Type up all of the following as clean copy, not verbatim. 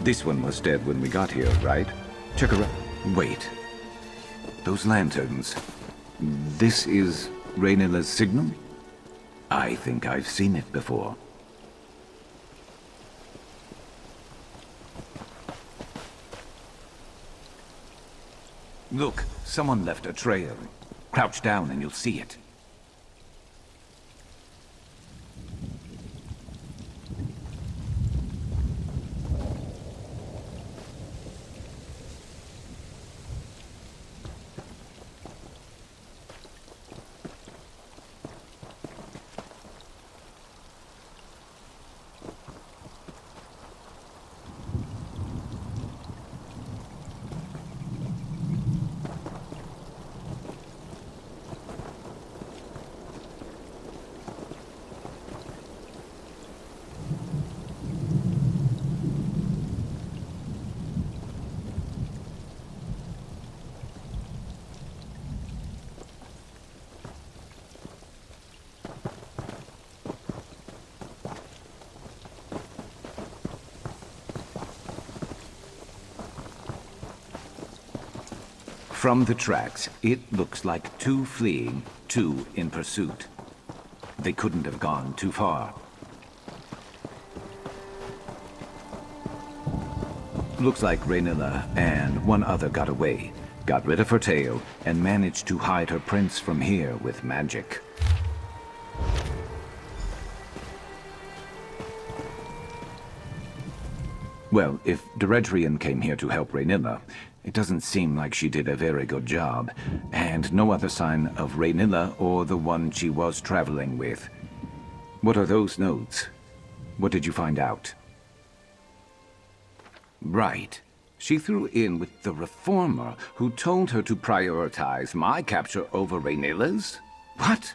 This one was dead when we got here, right? Check around. Wait. Those lanterns. This is Raynilla's signal? I think I've seen it before. Look, someone left a trail. Crouch down and you'll see it. From the tracks, it looks like two fleeing, two in pursuit. They couldn't have gone too far. Looks like Raynilla and one other got away, got rid of her tail, and managed to hide her prince from here with magic. Well, if Deredrian came here to help Raynilla, it doesn't seem like she did a very good job, and no other sign of Raynilla or the one she was traveling with. What are those notes? What did you find out? Right. She threw in with the Reformer, who told her to prioritize my capture over Raynilla's? What?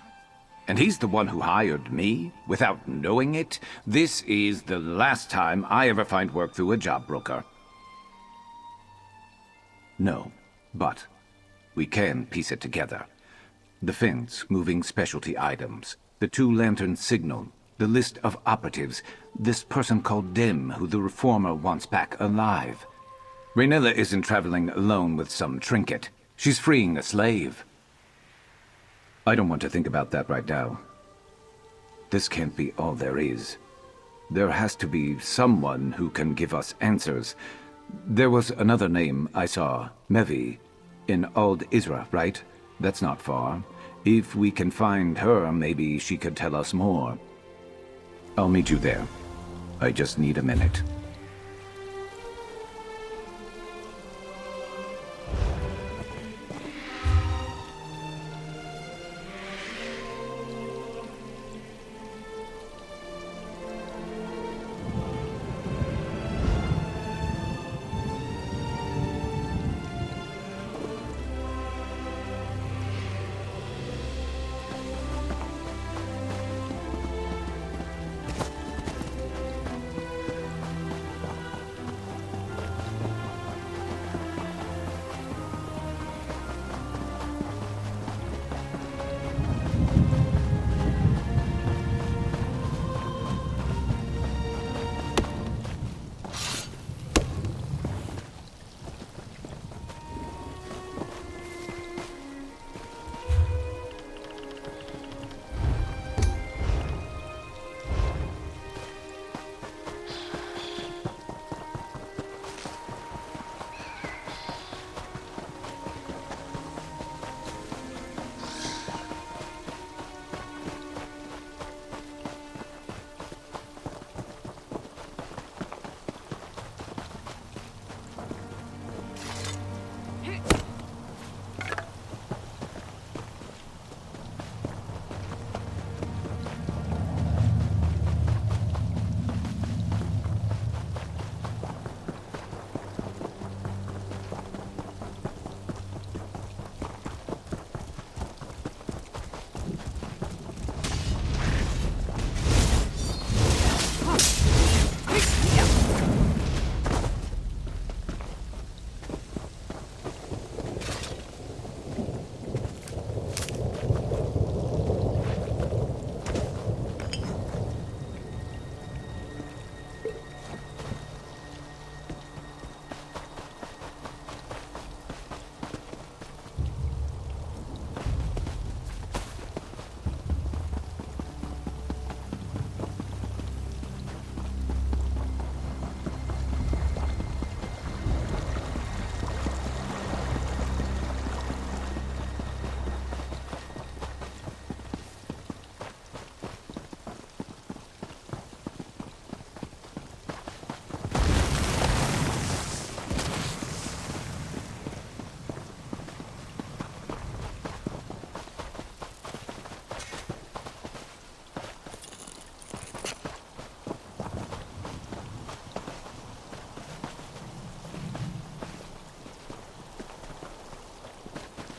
And he's the one who hired me, without knowing it? This is the last time I ever find work through a job broker. No, but we can piece it together. The fence moving specialty items, the two lantern signal, the list of operatives, this person called Dim who the Reformer wants back alive. Raynilla isn't traveling alone with some trinket. She's freeing a slave. I don't want to think about that right now. This can't be all there is. There has to be someone who can give us answers. There was another name I saw, Mevi, in Ald Isra, right? That's not far. If we can find her, maybe she could tell us more. I'll meet you there. I just need a minute.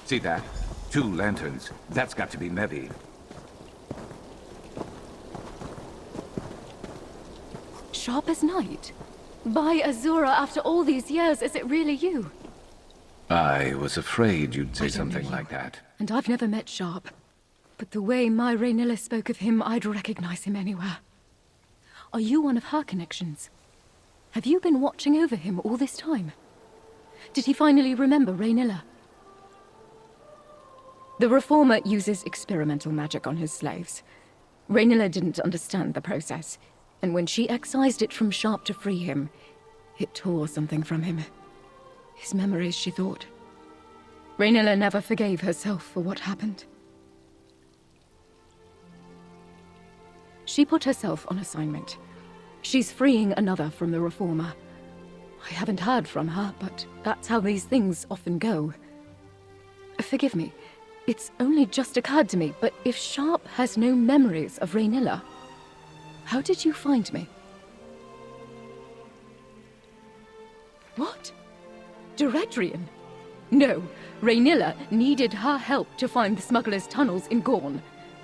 See that? 2 lanterns. That's got to be Mevi. Sharp as night? By Azura, after all these years, is it really you? I was afraid you'd say I don't know something you. like that. And I've never met Sharp. But the way my Raynilla spoke of him, I'd recognize him anywhere. Are you one of her connections? Have you been watching over him all this time? Did he finally remember Raynilla? The Reformer uses experimental magic on his slaves. Raynilla didn't understand the process, and when she excised it from Sharp to free him, it tore something from him. His memories, she thought. Raynilla never forgave herself for what happened. She put herself on assignment. She's freeing another from the Reformer. I haven't heard from her, but that's how these things often go. Forgive me, it's only just occurred to me, but if Sharp has no memories of Raynilla, how did you find me? What? Directrian? No, Raynilla needed her help to find the smugglers' tunnels in Gorn.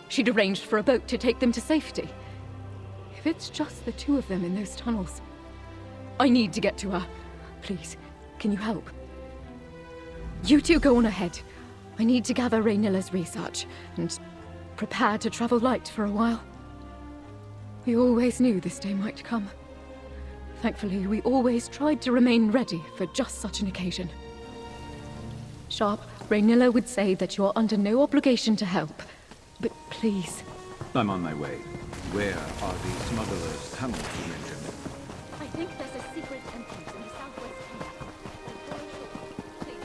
She'd arranged for a boat to take them to safety. If it's just the 2 of them in those tunnels, I need to get to her. Please, can you help? You 2 go on ahead. I need to gather Raynilla's research and prepare to travel light for a while. We always knew this day might come. Thankfully, we always tried to remain ready for just such an occasion. Sharp, Raynilla would say that you're under no obligation to help, but please. I'm on my way. Where are the smugglers' tunnels you mentioned? I think there's a secret entrance in the southwest camp. Please.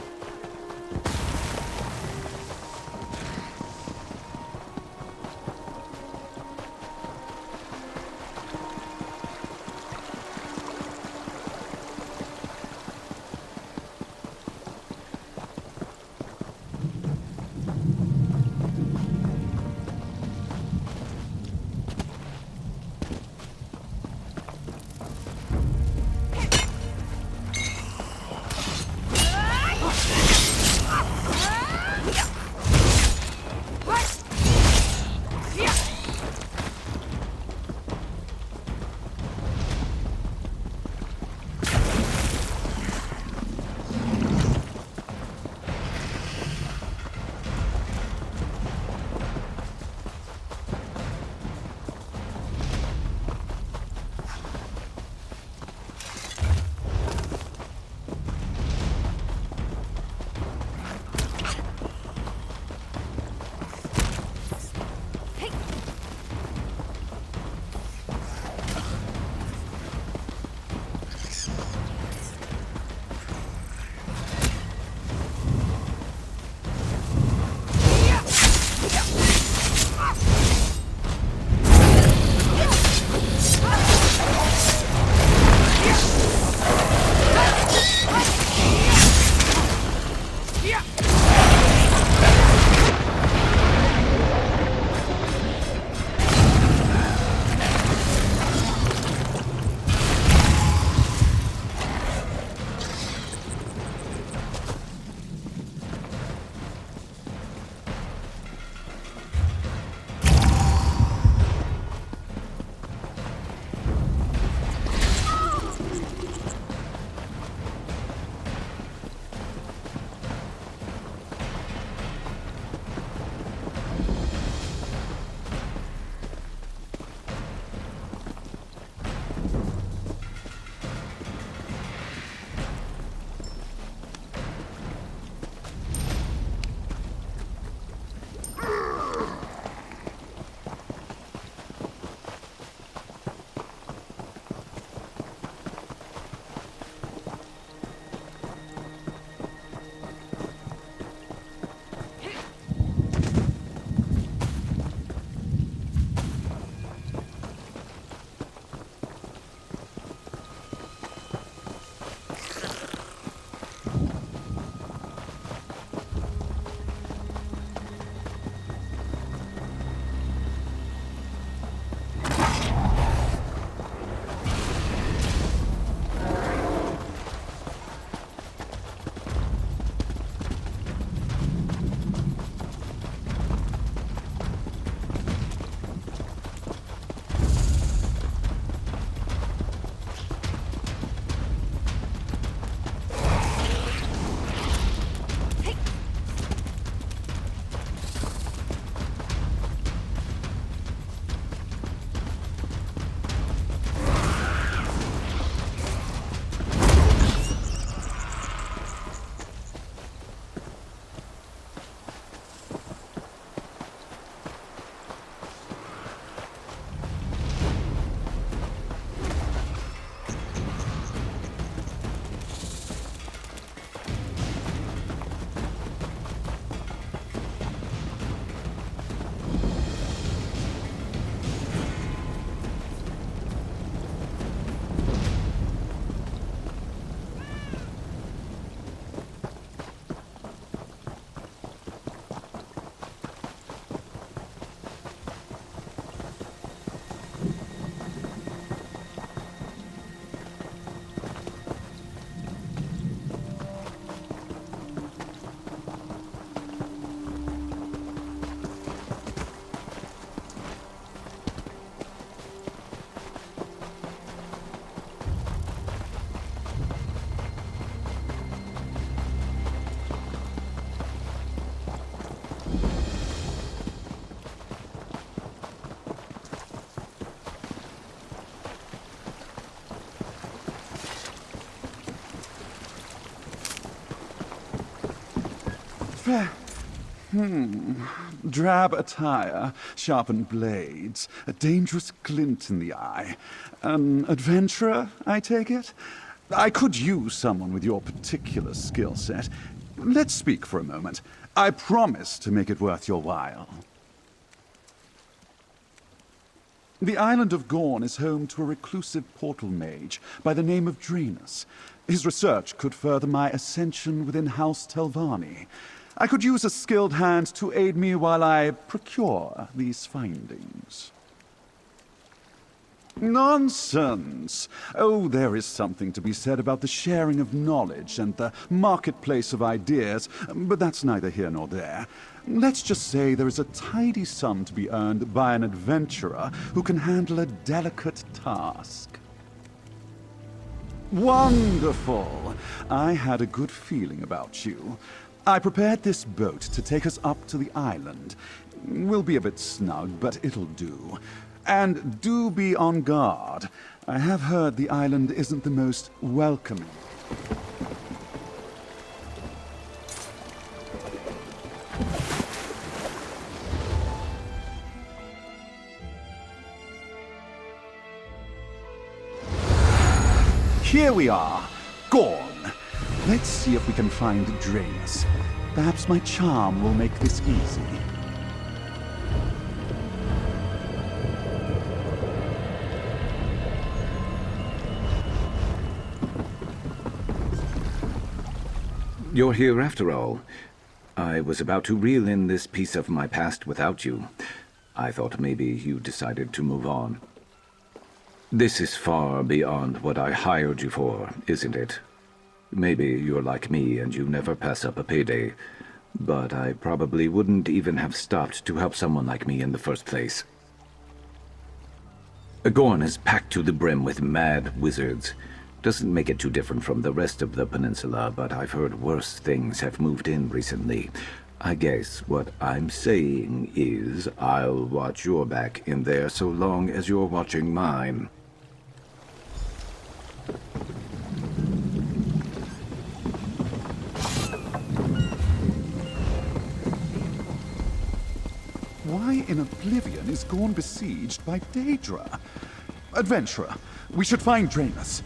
Drab attire, sharpened blades, a dangerous glint in the eye. An adventurer, I take it? I could use someone with your particular skill set. Let's speak for a moment. I promise to make it worth your while. The island of Gorn is home to a reclusive portal mage by the name of Draenus. His research could further my ascension within House Telvanni. I could use a skilled hand to aid me while I procure these findings. Nonsense! Oh, there is something to be said about the sharing of knowledge and the marketplace of ideas, but that's neither here nor there. Let's just say there is a tidy sum to be earned by an adventurer who can handle a delicate task. Wonderful! I had a good feeling about you. I prepared this boat to take us up to the island. We'll be a bit snug, but it'll do. And do be on guard. I have heard the island isn't the most welcoming. Here we are, Gorn. Let's see if we can find Draenus. Perhaps my charm will make this easy. You're here after all. I was about to reel in this piece of my past without you. I thought maybe you decided to move on. This is far beyond what I hired you for, isn't it? Maybe you're like me and you never pass up a payday, but I probably wouldn't even have stopped to help someone like me in the first place. Gorn is packed to the brim with mad wizards. Doesn't make it too different from the rest of the peninsula, but I've heard worse things have moved in recently. I guess what I'm saying is I'll watch your back in there so long as you're watching mine. Why in Oblivion is Gorn besieged by Daedra? Adventurer, we should find Draenus.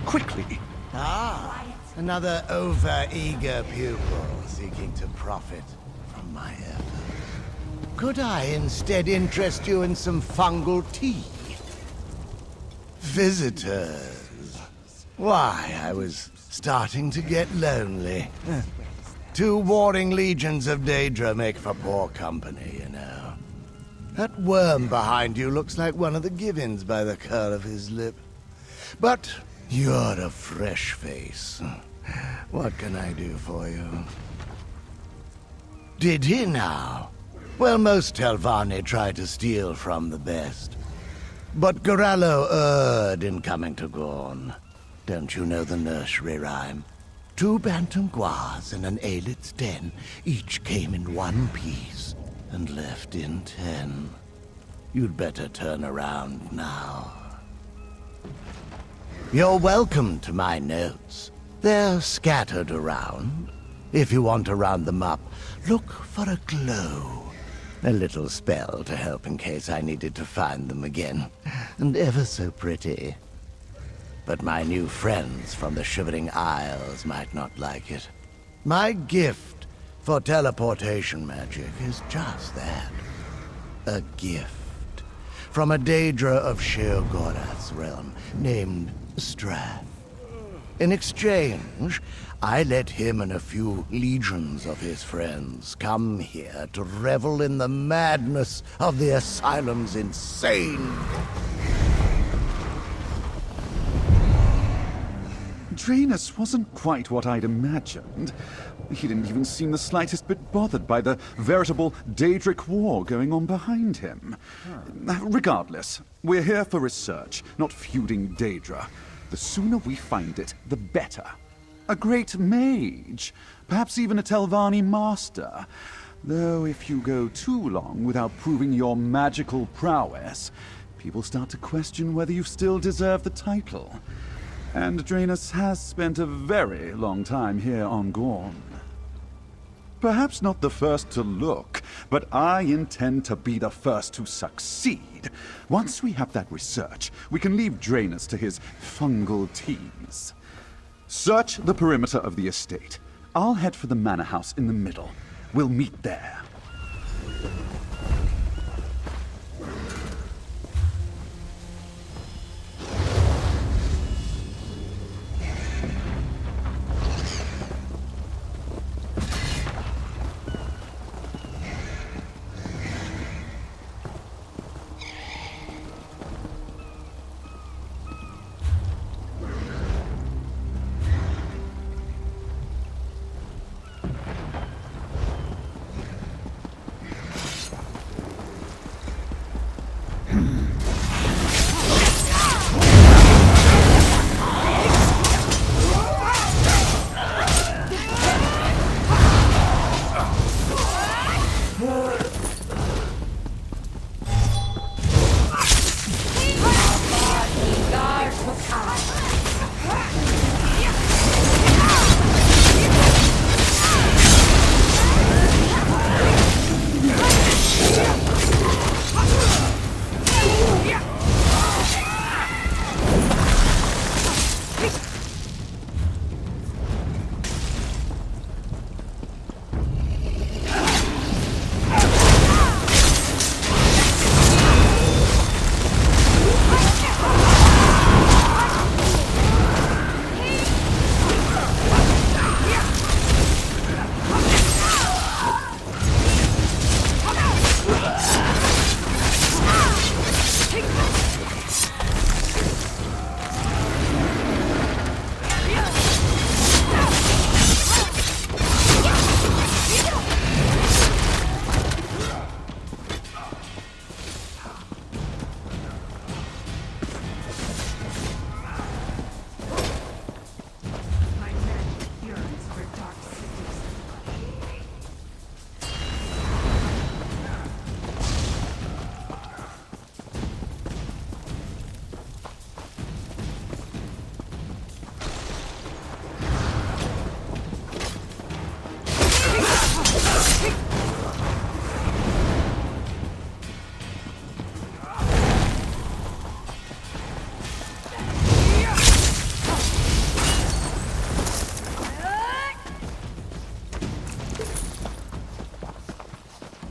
Quickly! Ah, another over-eager pupil seeking to profit from my effort. Could I instead interest you in some fungal tea? Visitors. Why, I was starting to get lonely. Two warring legions of Daedra make for poor company, you know. That worm behind you looks like one of the Givens by the curl of his lip. But you're a fresh face. What can I do for you? Did he now? Well, most Telvanni try to steal from the best. But Gorallo erred in coming to Gorn. Don't you know the nursery rhyme? 2 bantam guas in an aelid's den, each came in 1 piece and left in 10. You'd better turn around now. You're welcome to my notes. They're scattered around. If you want to round them up, look for a glow. A little spell to help in case I needed to find them again. And ever so pretty. But my new friends from the Shivering Isles might not like it. My gift for teleportation magic is just that. A gift. From a Daedra of Sheogorath's realm, named Strath. In exchange, I let him and a few legions of his friends come here to revel in the madness of the asylum's insane. Draenus wasn't quite what I'd imagined. He didn't even seem the slightest bit bothered by the veritable Daedric war going on behind him. Regardless, we're here for research, not feuding Daedra. The sooner we find it, the better. A great mage, perhaps even a Telvanni master. Though if you go too long without proving your magical prowess, people start to question whether you still deserve the title. And Draenus has spent a very long time here on Gorn. Perhaps not the first to look, but I intend to be the first to succeed. Once we have that research, we can leave Draenus to his fungal tease. Search the perimeter of the estate. I'll head for the manor house in the middle. We'll meet there.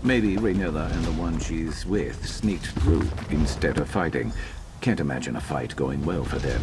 Maybe Rhaenyra and the one she's with sneaked through instead of fighting. Can't imagine a fight going well for them.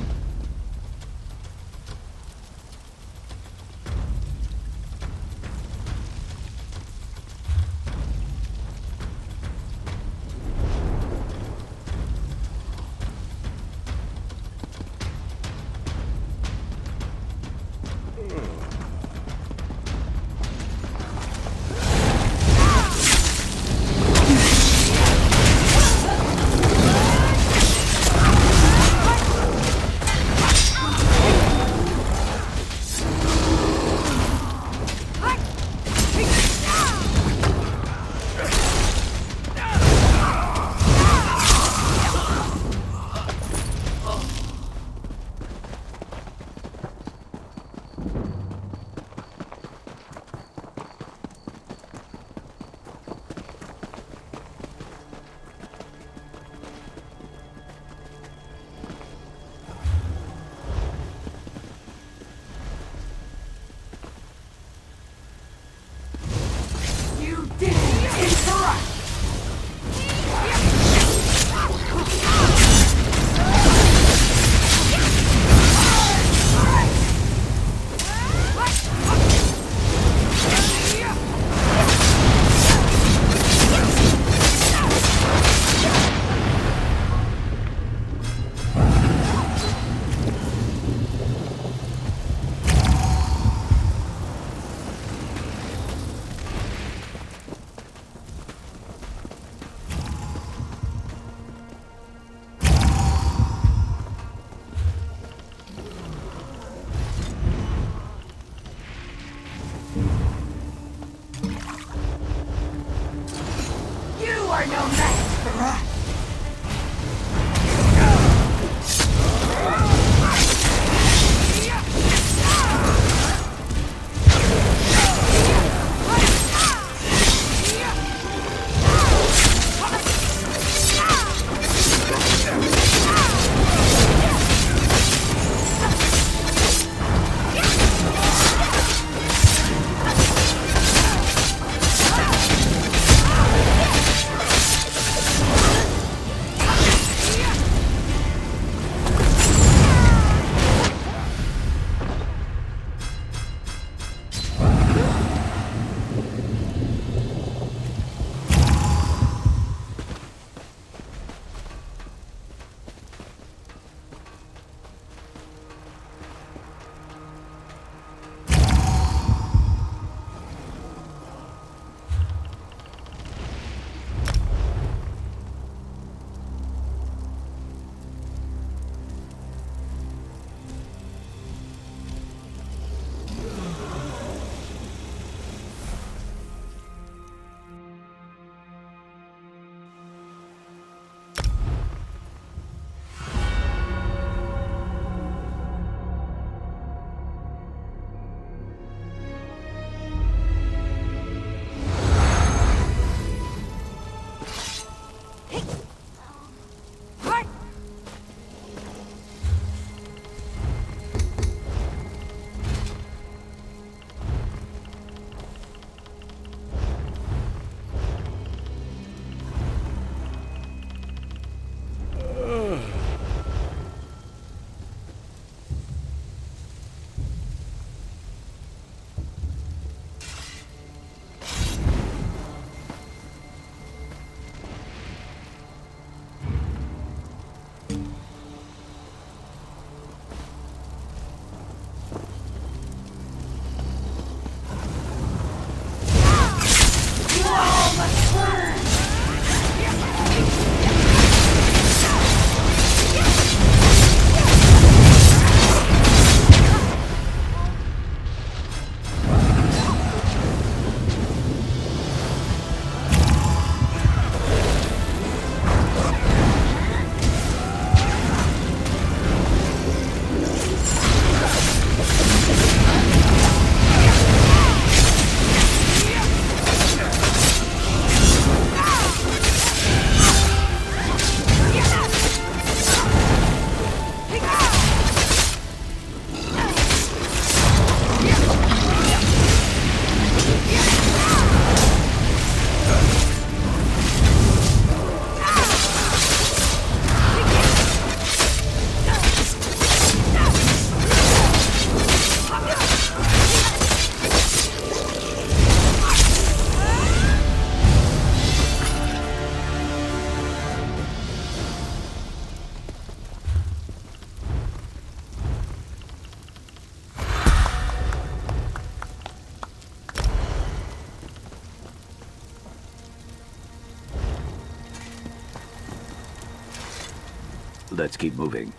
Let's keep moving.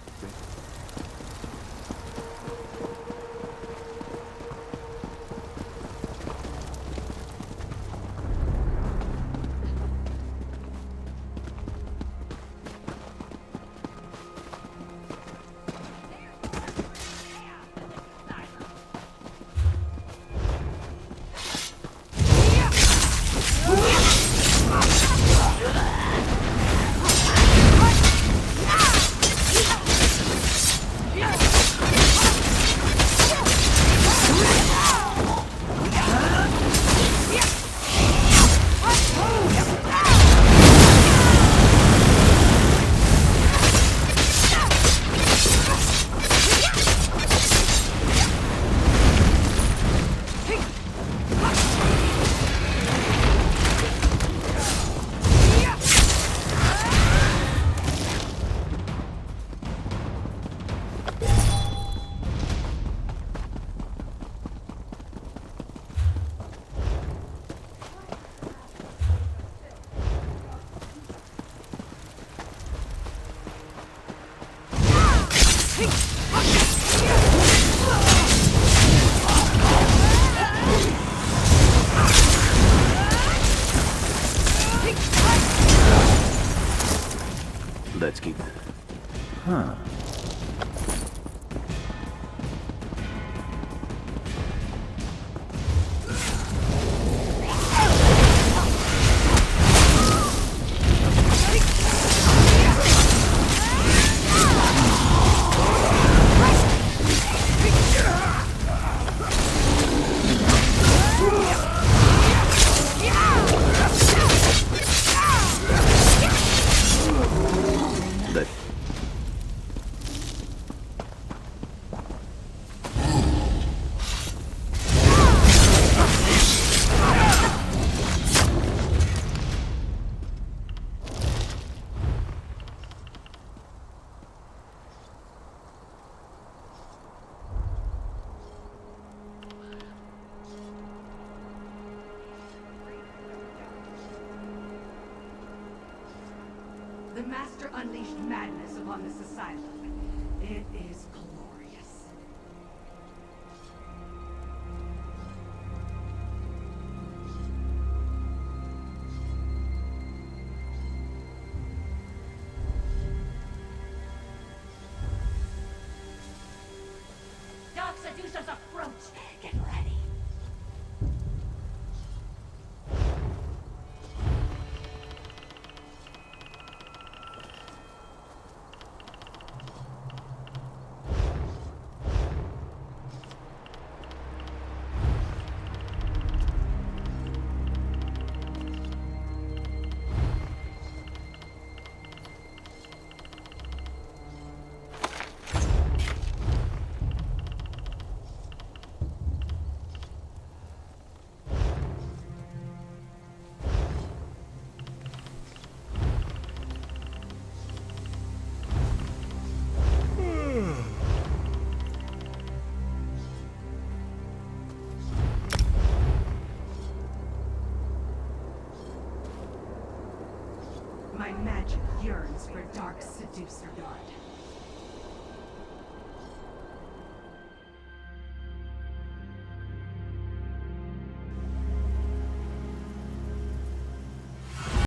Let's keep... Huh. The Master unleashed madness upon this asylum. It is glorious. Dark Seducers approach! Get ready! My magic yearns for Dark Seducer blood.